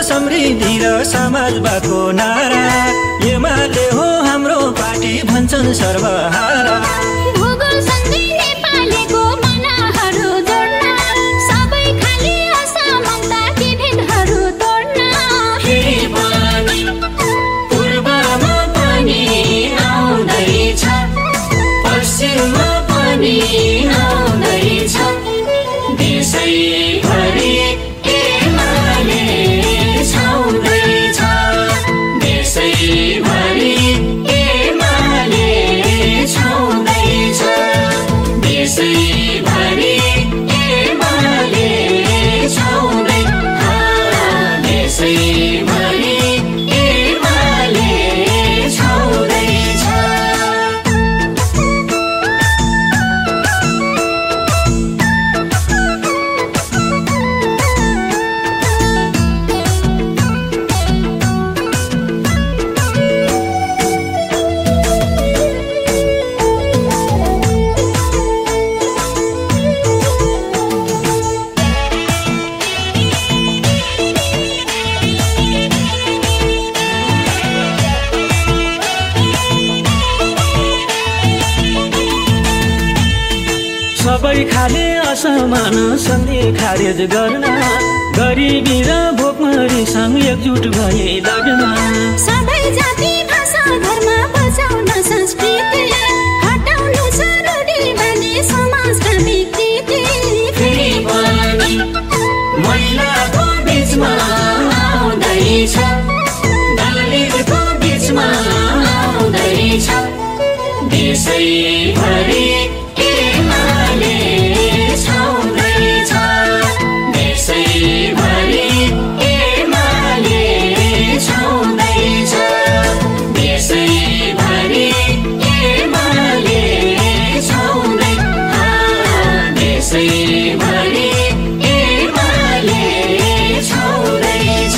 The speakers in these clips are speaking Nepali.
समृद्धि र समाजवादको नारा एमाले हो हाम्रो पार्टी भन्छन् सर्वहारा। भूगोल सन्धि नेपालीको मनाहरू जोड्न सबै खाली असमानता विभेदहरू तोड्न। फेरि पनि पूर्वमा पनि आउँदैछ पश्चिममा पनि आउँदैछ देशैभरि एमाले छाउँदैछ देशैभरि एमाले छाउँदैछ देशैभरि एमाले छाउँदै देशैभरि एमाले छाउँदैछ। सबै खाले असमान सन्धि खारेज गर्न गरिबी र भोकमरीसँग एकजुट भए लड्न। सबै जाति भाषा धर्म बचाउन संस्कृति हटाउनु छ रूढिवादी समाजका विकृति। फेरि पनि महिलाको बीचमा आउँदैछ दलितको बीचमा आउँदैछ देशैभरि एमाले छाउँदैछ देशैभरि एमाले छाउँदैछ देशैभरि एमाले छाउँदै देशैभरि एमाले छाउँदैछ।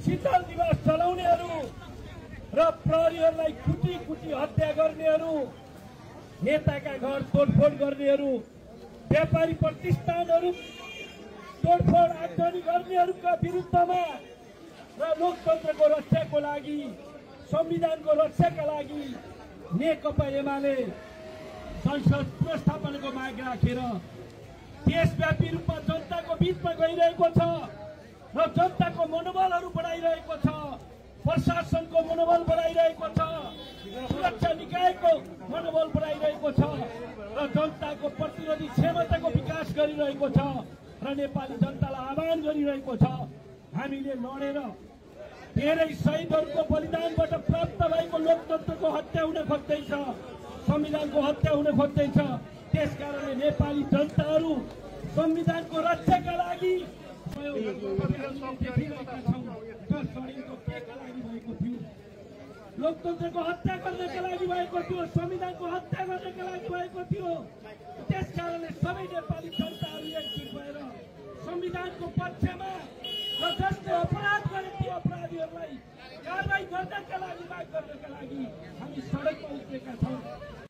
शीतल दिवस चलाउनेहरू र प्रहरीहरूलाई कुटी कुटी हत्या गर्नेहरू नेताका घर तोडफोड गर्नेहरू व्यापारी प्रतिष्ठानहरू तोडफोड आगजनी गर्नेहरूका विरुद्धमा र लोकतन्त्रको रक्षाको लागि संविधानको रक्षाका लागि नेकपा एमाले संसद पुनर्स्थापनाको माग राखेर देशव्यापी रूपमा जनताको बीचमा गइरहेको छ र जनताको मनोबलहरू बढाइरहेको छ प्रशासनको मनोबल बढाइरहेको छ सुरक्षा निकायको मनोबल बढाइरहेको छ र जनताको प्रतिरोधी क्षमताको विकास गरिरहेको छ र नेपाली जनतालाई आह्वान गरिरहेको छ हामीले लडेर धेरै शहीदहरूको बलिदानबाट प्राप्त भएको लोकतन्त्रको हत्या हुन खोज्दैछ संविधानको हत्या हुन खोज्दैछ। त्यसकारणले नेपाली जनताहरू संविधानको रक्षाका लागि लोकतन्त्रको हत्या गर्नका लागि भएको थियो संविधानको हत्या गर्नका लागि भएको थियो। त्यसकारणले सबै नेपाली जनताहरू एकजुट भएर संविधानको पक्षमा र जसले अपराध गरे ती अपराधीहरूलाई कारबाही गर्नका लागि माग गर्नका लागि हामी सडकमा उत्रेका छौँ।